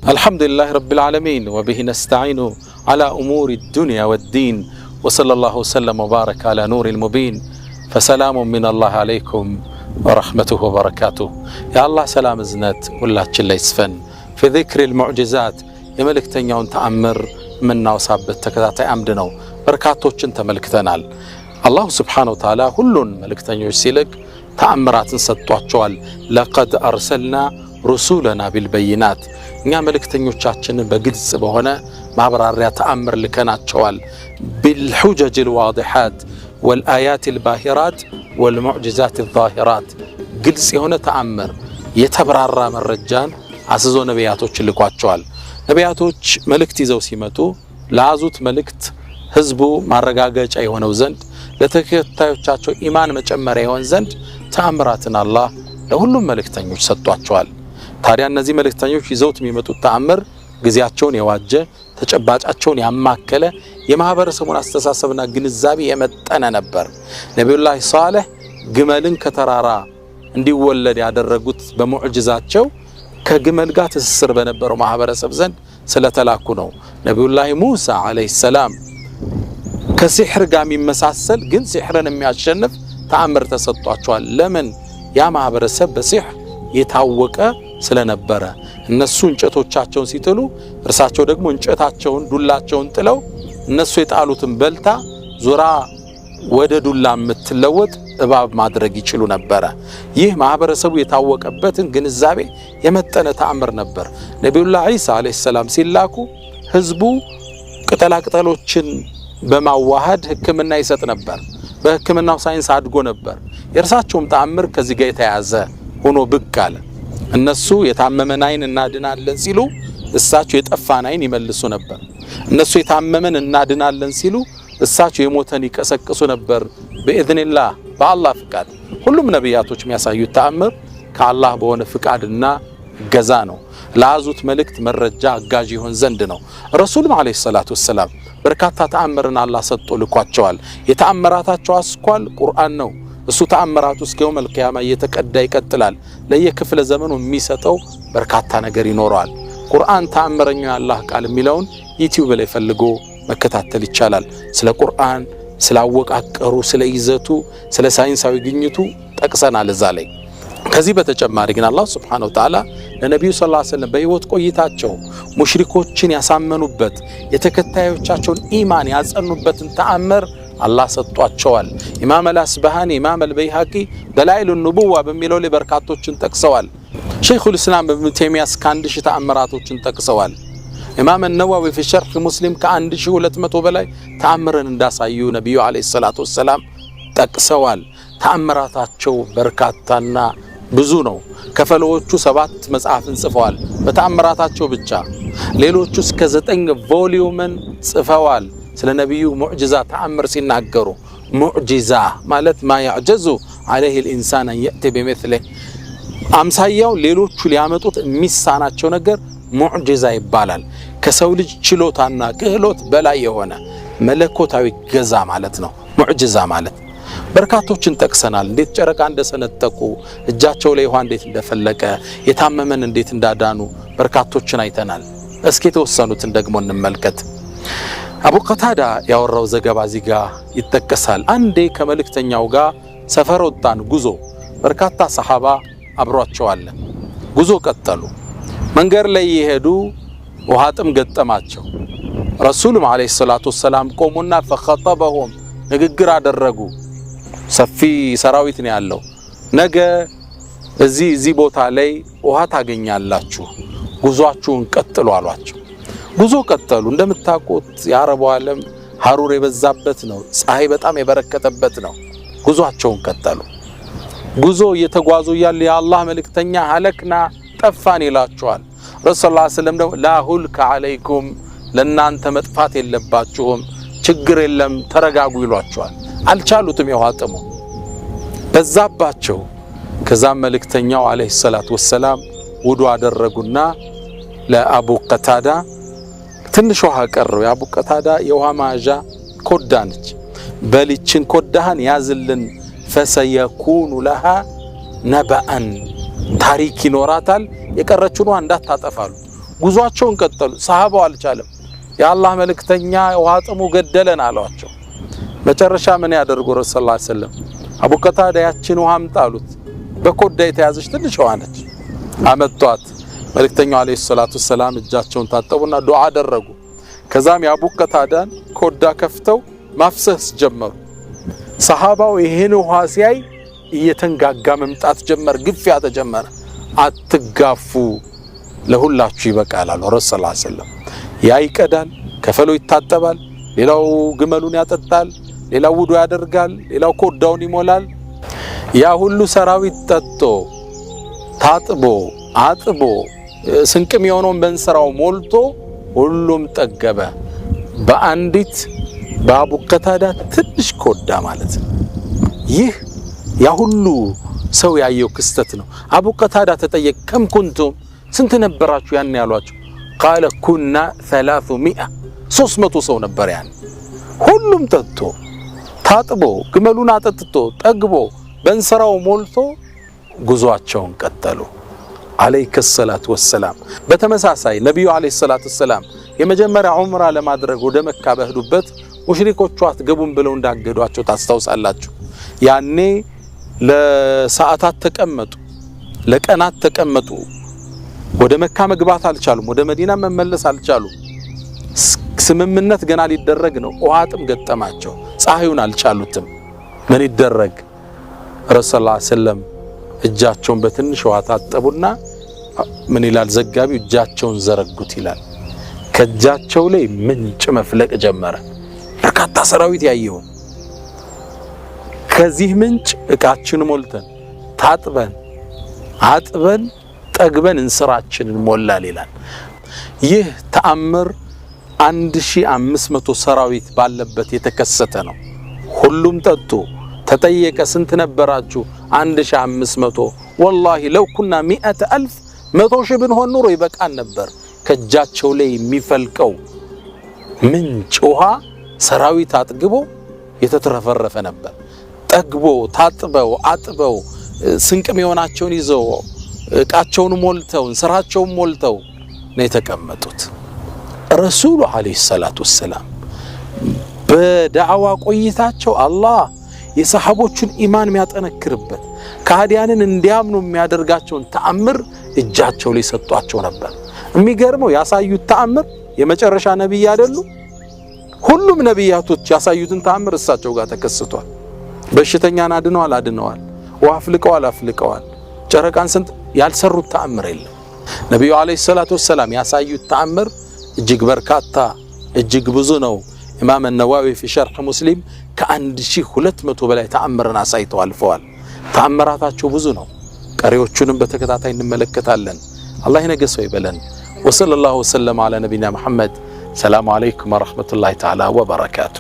الحمد لله رب العالمين وبه نستعين على أمور الدنيا والدين وصلى الله وسلم وبارك على نور المبين فسلام من الله عليكم ورحمته وبركاته. يا الله سلام زنت ولا تشلي يسفن في ذكر المعجزات يملك تنيون تأمر منا وصابت تكذاتي أمدنو بركاتوچن تملكتنال الله سبحانه وتعالى كلن ملك تنيوش سيلك تأمرات سطواتشوال لقد أرسلنا رسولنا بالبينات እኛ መልእክተኞቻችንን በግልጽ በሆነ ማብራሪያ ተአምር ልከናቸዋል بالحجج الواضحات والآيات الباهرات والمعجزات الظاهرات ግልጽ የሆነ ተአምር የተብራራ መረጃን አስዞ ነቢያቶች ልኳቸዋል። ነቢያቶች መልእክት ይዘው ሲመጡ ለአዙት መልእክት ህዝቡ ማረጋገጫ የሆነው ዘንድ ለተከታዮቻቸው ኢማን መጨመሪያ ይሆን ዘንድ ተአምራትን አላህ ለሁሉም መልእክተኞች ሰጥቷቸዋል። ታዲያ እነዚህ መልእክተኞች ይዘውት የሚመጡት ተአምር ግዚያቸውን የዋጀ ተጨባጫቸውን ያማከለ የማህበረሰቡን አስተሳሰብና ግንዛቤ የመጠነ ነበር። ነብዩላህ ሷሊህ ግመልን ከተራራ እንዲወለድ ያደረጉት በሙዕጅዛቸው ከግመል ጋር ትስስር በነበረው ማህበረሰብ ዘንድ ስለተላኩ ነው። ነብዩላህ ሙሳ አለይሂ ሰላም ከሲህር ጋር የሚመሳሰል ግን ሲህርን የሚያሸንፍ ተአምር ተሰጥቷቸዋል። ለምን? ያ ማህበረሰብ በሲህር የታወቀ ስለነበረ እነሱ እንጨቶቻቸውን ሲጥሉ እርሳቸው ደግሞ እንጨታቸውን ዱላቸውን ጥለው እነሱ የጣሉትን በልታ ዙራ ወደ ዱላ የምትለወጥ እባብ ማድረግ ይችሉ ነበር። ይህ ማህበረሰቡ የታወቀበትን ግንዛቤ የመጠነ ተአምር ነበር። ነብዩላህ ኢሳ አለይሂ ሰላም ሲላኩ ህዝቡ ቅጠላቅጠሎችን በማዋሃድ ህክምና ይሰጥ ነበር። በህክምናው ሳይንስ አድጎ ነበር። የእርሳቸውም ተአምር ከዚህ ጋር የተያዘ ሆኖ ብቅ አለ። እነሱ የታመመን አይን እናድናለን ሲሉ እሳቸው የጠፋን አይን ይመልሱ ነበር። እነሱ የታመመን እናድናለን ሲሉ እሳቸው የሞተን ይቀሰቅሱ ነበር። በኢዝኒላህ በአላህ ፍቃድ ሁሉም ነቢያቶች የሚያሳዩት ተአምር ከአላህ በሆነ ፍቃድና ገዛ ነው። ለአዙት መልእክት መረጃ አጋዥ ይሆን ዘንድ ነው። ረሱልም አለይሂ ሰላቱ ወሰላም በርካታ ተአምርን አላህ ሰጥቶ ልኳቸዋል። የተአምራታቸው አስኳል ቁርአን ነው። እሱ ተአምራቱ እስከ የውመል ቂያማ እየተቀዳ ይቀጥላል። ለየክፍለ ዘመኑ የሚሰጠው በርካታ ነገር ይኖራል። ቁርአን ተአምረኛው አላህ ቃል የሚለውን ዩቲዩብ ላይ ፈልጎ መከታተል ይቻላል። ስለ ቁርአን ስላወቃቀሩ፣ ስለ ይዘቱ፣ ስለ ሳይንሳዊ ግኝቱ ጠቅሰናል እዛ ላይ። ከዚህ በተጨማሪ ግን አላህ Subhanahu Wa Ta'ala ለነብዩ ሰለላሁ ዐለይሂ ወሰለም በህይወት ቆይታቸው ሙሽሪኮችን ያሳመኑበት የተከታዮቻቸውን ኢማን ያጸኑበትን ተአምር አላህ ሰጥቷቸዋል። ኢማም አልአስባሃኒ ኢማም አልበይሃቂ ደላኢሉ ኑቡዋ በሚለው ላይ በርካቶችን ጠቅሰዋል። ሸይኹል ኢስላም ኢብኑ ተይሚያ ከአንድ ሺህ ተአምራቶችን ጠቅሰዋል። ኢማም አልነዋዊ في شرح مسلم ከ1200 በላይ ተአምርን እንዳሳዩ ነብዩ አለይሂ ሰላቱ ወሰላም ጠቅሰዋል። ተአምራታቸው በርካታና ብዙ ነው። ከፈለዎቹ 7 መጽሐፍን ጽፈዋል በተአምራታቸው ብቻ። ሌሎቹ እስከ 9 ቮሊዩምን ጽፈዋል። ስለ ነብዩ ሙዕጂዛ ተአምር ሲናገሩ ሙዕጂዛ ማለት ما يعجز عليه الانسان ان ياتي بمثله አምሳያው ሌሎቹ ሊያመጡት የሚሳናቸው ነገር ሙዕጂዛ ይባላል። ከሰው ልጅ ችሎታና ክህሎት በላይ የሆነ መለኮታዊ ገዛ ማለት ነው ሙዕጂዛ ማለት። በርካቶችን ጠቅሰናል። እንዴት ጨረቃ እንደሰነጠቁ፣ እጃቸው ላይ ውሃ እንዴት እንደፈለቀ፣ የታመመን እንዴት እንዳዳኑ በርካቶችን አይተናል። እስኪ ተወሰኑትን ደግሞ እንመልከት። አቡ ቀታዳ ያወራው ዘገባ እዚህ ጋር ይተከሳል። አንዴ ከመልእክተኛው ጋር ሰፈር ወጣን ጉዞ። በርካታ ሰሃባ አብሯቸው አለ። ጉዞ ቀጠሉ። መንገር ላይ ይሄዱ ውሃ ጥም ገጠማቸው። ረሱሉም አለይሂ ሰላቱ ወሰላም ቆሙና فخطبهم ንግግር አደረጉ። ሰፊ ሰራዊት ነው ያለው። ነገ እዚህ ቦታ ላይ ውሃ ታገኛላችሁ፣ ጉዟችሁን ቀጥሉ አሏቸው። ጉዞ ቀጠሉ። እንደምታውቁት የአረቡ ዓለም ሐሩር የበዛበት ነው። ፀሐይ በጣም የበረከተበት ነው። ጉዟቸውን ቀጠሉ። ጉዞ እየተጓዙ ያለ የአላህ መልእክተኛ ሀለክና ጠፋን ይላቸዋል። ረሱላህ ሰለላሁ ዐለይሂ ወሰለም ደግሞ ላሁልከ አለይኩም ለናንተ መጥፋት የለባችሁም፣ ችግር የለም ተረጋጉ ይሏቸዋል። አልቻሉትም። የዋጥሙ በዛባቸው። ከዛም መልእክተኛው አለይሂ ሰላቱ ወሰላም ውዱ አደረጉና ለአቡ ቀታዳ ትንሽ ውሃ ቀረው። የአቡ ቀታዳ የውሃ ማዣ ኮዳ ነች። በልችን ኮዳህን ያዝልን فسيكون لها نبأ ታሪክ ይኖራታል። የቀረችውን እንዳታጠፋሉ ጉዟቸውን ቀጠሉ። ሰሃባው አልቻለም። የአላህ መልእክተኛ ውሃ ጥሙ ገደለን አሏቸው። መጨረሻ ምን ያደርጉ ረሱል ሰለላሁ ዐለይሂ ወሰለም አቡ ቀታዳ ያችን ውሃ አምጣሉት። በኮዳ የተያዘች ትንሽ ውሃ ነች። አመጧት። መልእክተኛው አለይሂ ሰላቱ ሰላም እጃቸውን ታጠቡና ዱዓ አደረጉ። ከዛም የአቡ ቀታዳን ኮዳ ከፍተው ማፍሰስ ጀመሩ። ሰሃባው ይሄን ውሃ ሲያይ እየተንጋጋ መምጣት ጀመር። ግፊያ ተጀመረ። አትጋፉ ለሁላችሁ ይበቃል አሉ ረሱል ሰለላሁ ዐለይሂ ወሰለም። ያ ይቀዳል፣ ከፈሎ ይታጠባል፣ ሌላው ግመሉን ያጠጣል፣ ሌላው ውዱ ያደርጋል፣ ሌላው ኮዳውን ይሞላል። ያ ሁሉ ሰራዊት ጠጥቶ ታጥቦ አጥቦ ስንቅም የሆነውን በእንስራው ሞልቶ ሁሉም ጠገበ። በአንዲት በአቡ ቀታዳ ትንሽ ኮዳ ማለት ነው። ይህ ያ ሁሉ ሰው ያየው ክስተት ነው። አቡ ቀታዳ ተጠየቅ ከም ኩንቱም ስንት ነበራችሁ ያን ያሏቸው? ቃለ ኩና 300 ሰው ነበር ያን። ሁሉም ጠጥቶ ታጥቦ ግመሉን አጠጥቶ ጠግቦ በእንስራው ሞልቶ ጉዟቸውን ቀጠሉ። አለይከ ሰላቱ ወሰላም። በተመሳሳይ ነብዩ አለይሂ ሰላቱ ወሰላም የመጀመሪያ ዑምራ ለማድረግ ወደ መካ በሄዱበት ሙሽሪኮቹ አትገቡም ብለው እንዳገዷቸው ታስታውሳላችሁ። ያኔ ለሰዓታት ተቀመጡ፣ ለቀናት ተቀመጡ። ወደ መካ መግባት አልቻሉም፣ ወደ መዲና መመለስ አልቻሉም። ስምምነት ገና ሊደረግ ነው። ውሃ ጥም ገጠማቸው። ፀሐዩን አልቻሉትም። ምን ይደረግ? ረሱል ሰለላሁ ዐለይሂ ወሰለም እጃቸውን በትንሽ ውሃ ታጠቡና ምን ይላል ዘጋቢው? እጃቸውን ዘረጉት ይላል። ከእጃቸው ላይ ምንጭ መፍለቅ ጀመረ። በርካታ ሰራዊት ያየው። ከዚህ ምንጭ እቃችን ሞልተን ታጥበን አጥበን ጠግበን እንስራችንን ሞላል ይላል። ይህ ተአምር 1500 ሰራዊት ባለበት የተከሰተ ነው። ሁሉም ጠጡ። ተጠየቀ ስንት ነበራችሁ? 1500። ወላሂ ለው ኩና 100,000 100,000 ብንሆን ኑሮ ይበቃን ነበር። ከእጃቸው ላይ የሚፈልቀው ምንጭ ውሃ ሰራዊት አጥግቦ የተትረፈረፈ ነበር። ጠግቦ ታጥበው አጥበው ስንቅም የሆናቸውን ይዘው እቃቸውን ሞልተው እንስራቸውን ሞልተው ነው የተቀመጡት። ረሱሉ አለይሂ ሰላቱ ወሰላም በዳዕዋ ቆይታቸው አላህ የሰሃቦቹን ኢማን የሚያጠነክርበት ከሃዲያንን እንዲያምኑ የሚያደርጋቸውን ተአምር እጃቸው ላይ ሰጧቸው ነበር። የሚገርመው ያሳዩት ተአምር የመጨረሻ ነብይ አይደሉ? ሁሉም ነብያቶች ያሳዩትን ተአምር እሳቸው ጋር ተከስቷል። በሽተኛን አድነዋል። ውሃ አፍልቀዋል። ጨረቃን ስንት ያልሰሩት ተአምር የለም። ነብዩ አለይሂ ሰላቱ ወሰላም ያሳዩት ተአምር እጅግ በርካታ እጅግ ብዙ ነው። ኢማም ነዋዊ في شرح ሙስሊም ከ1200 በላይ ተአምርን አሳይተው አልፈዋል። ተአምራታቸው ብዙ ነው። ቀሪዎቹንም በተከታታይ እንመለከታለን። አላህ ይነገሰው ይበለን። ወሰለላሁ ወሰለም على نبينا محمد። ሰላም አለይኩም ወራህመቱላሂ ተዓላ ወበረካቱ።